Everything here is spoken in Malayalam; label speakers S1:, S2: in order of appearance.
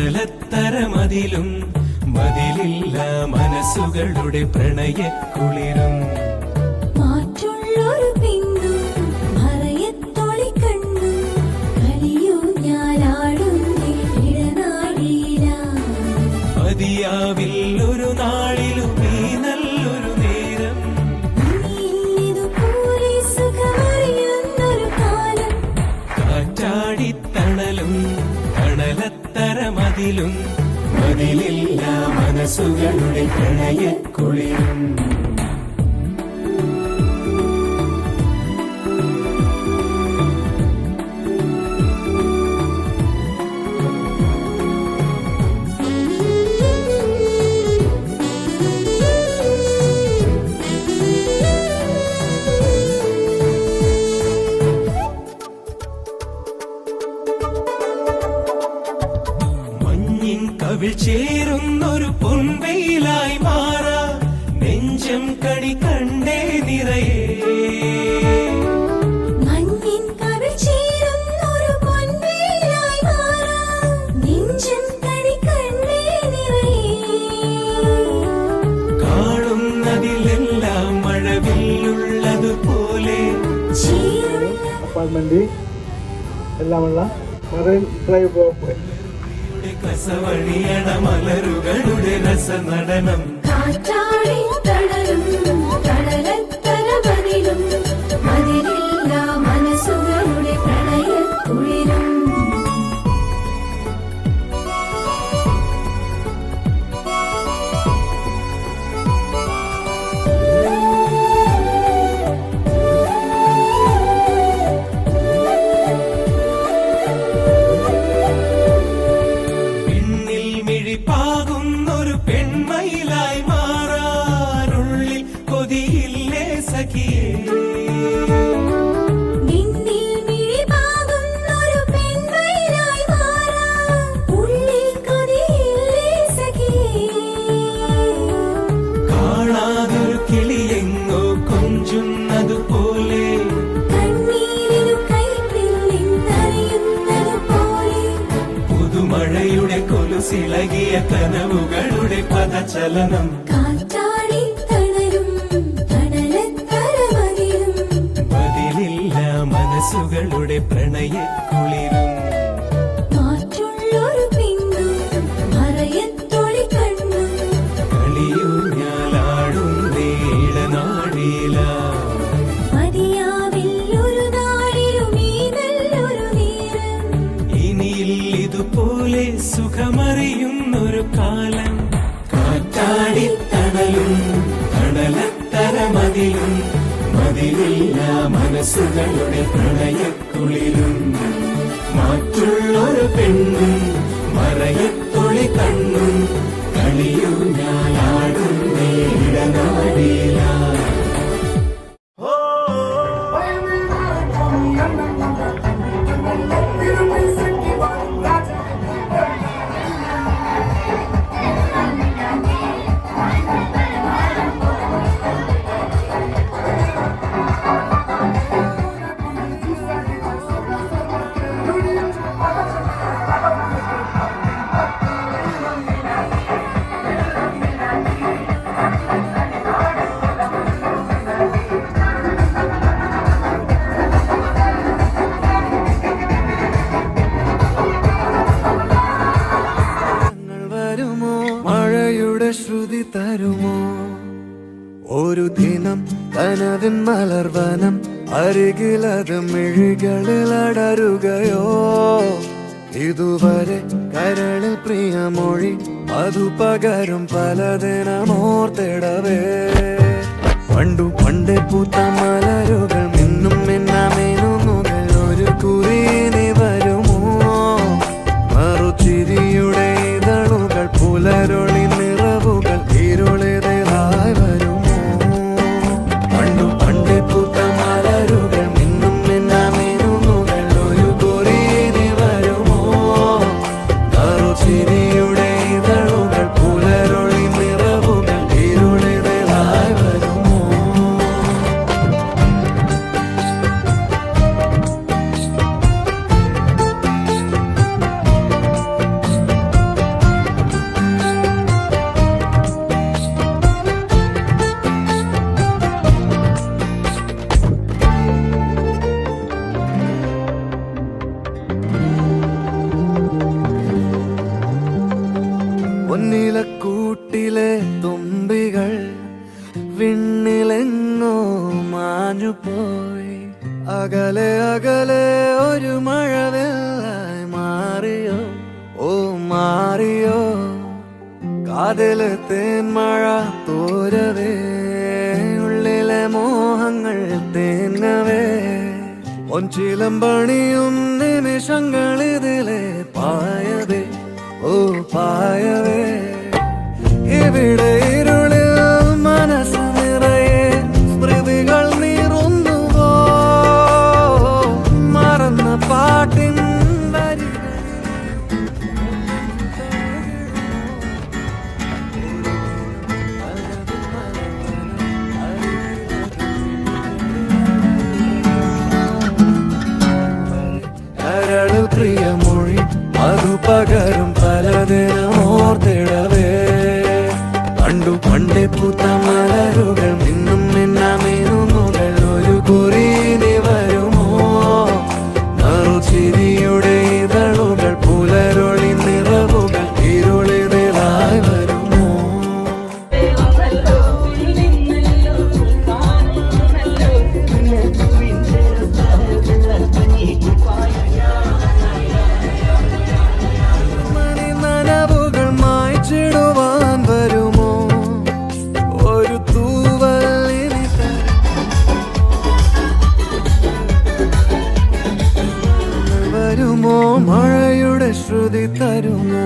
S1: തണലത്തരമതിലും മതിലില്ല മനസ്സുകളുടെ പ്രണയക്കുളിരും
S2: മാറ്റുള്ളൊരു പിന്നു മറയത്തൊളി കണ്ണു കളിയൂ ഞാനാടുന്നേ ഇടനാഴിയില
S1: മതിയാവിൽ ഒരു നാളിലും നീ നല്ലൊരു നേരം
S2: ഇതുപോലെ സുഖമറിയുന്നൊരു കാലം
S1: കാറ്റാടിത്തണലും തണലത്തരമതിലും മതിലില്ല മനസ്സുകളുടെ പ്രണയക്കുളിരും കവിൾ ചേരുന്നൊരു പൊൻവെയിലായി മാറാ നെഞ്ചം കണി കണ്ടേ നിറയേ
S2: മഞ്ഞിൻ കവിൾ ചേരുന്നൊരു പൊൻവെയിലായി മാറാ നെഞ്ചം കണി കണ്ടേ നിറയേ
S1: കാണുന്നതിലെല്ലാം മഴവില്ലുള്ളതുപോലെ
S3: അപ്പാർട്ട്മെന്റ് എല്ലാമുള്ള മറൈൻ ഡ്രൈവ്
S1: കസവണിയണ മലരുകളുടെ രസനടനം
S2: കാറ്റാടി തണലും തണലത്തരമതിലും മതിലില്ല മനസ്സുകളുടെ പ്രണയക്കുളിരും
S1: പാകുന്നൊരു പെൺമയിലായി മാറാനുള്ളിൽ കൊതിയില്ലേ സഖിയേ
S2: നിന്നിൽ മിഴിപാകുന്നൊരു പെൺമയിലായി മാറാൻ ഉള്ളിൽ കൊതിയില്ലേ സഖിയേ
S1: കാണാതൊരു കിളിയെങ്ങോ കൊഞ്ചുന്നതുപോലെ
S2: കണ്ണീരിലും കൈപ്പിൽ നിന്നറിയുന്നതുപോലെ
S1: പുതുമഴയുടെ കൊലുസിളകിയ കനവുകളുടെ പദചലനം
S2: കാറ്റാടി തണലും തണലത്തരമതിലും
S1: മതിലില്ല മനസ്സുകളുടെ പ്രണയക്കുളിരും
S2: മാറ്റുള്ളൊരു പിന്നു മറയത്തൊളി കണ്ണു
S1: കളിയൂഞ്ഞാലാടുന്നേ ഇടനാഴിയില
S2: മതിയാവില്ലൊരു നാളിലും ഈ നല്ലൊരു നേരം
S1: ഇനിയിൽ ഇതുപോലെ സുഖമറിയുന്നൊരു കാലം കാറ്റാടിത്തണലും തണലത്തരമതിലും മതിലില്ല മനസ്സുകളുടെ പ്രണയക്കുളിരും മാറ്റുള്ളൊരു പെണ്ണും മറയത്തൊളി കണ്ണും കളിയൂഞ്ഞാലാടുന്നേ ഇടനാഴിയില
S4: ശ്രുതി തരുമോ ഒരു ദിനം കനവിൻ മലർവനം അരികിലത് മിഴികളിൽ അടരുകയോ ഇതുവരെ കരളിൽ പ്രിയമൊഴി അതു പകരും പലതിനമോർത്തിടവേ പണ്ടു പണ്ടേ പൂത്ത മലരുകൾ മിന്നും മിന്നാമേനും മാഞ്ഞു പോയി. അകലെ അകലെ ഒരു മഴവില്ലായി മാറിയോ, ഓ മാറിയോ. കാതില് തേന്മഴ തോരവേ, ഉള്ളിലെ മോഹങ്ങൾ തേങ്ങവേ. ഒഞ്ചിലം പണിയും നിമിഷങ്ങളിതിലെ പായവേ, ഓ പായവേ. ഇവിടെ ഇരുളിൽ മനസ്സ് നിറയെ സ്മൃതികൾ നീറുന്നുവോ, മറന്ന പാട്ടിൻ കരളിൽ പ്രിയമൊഴി അതു പകരും പലതിനും ഓർത്തിടവേ. കണ്ടു പണ്ടേ പൂത്ത മലരുകൾ മിന്നും മിന്നമിനുമുകൾ ഒരു കുറിനി വരുമോ. നറുചിരിയുടെ ഇതളുകൾ പുലരൊളി നിറവുകൾ ഇരുളിലായി വരുമോ. മണി നനവുകൾ മായ്ച്ചിടുവാൻ വരുമോ, ഒരു തൂവൽ ഇനി വരുമോ. മഴയുടെ ശ്രുതി തരുമോ.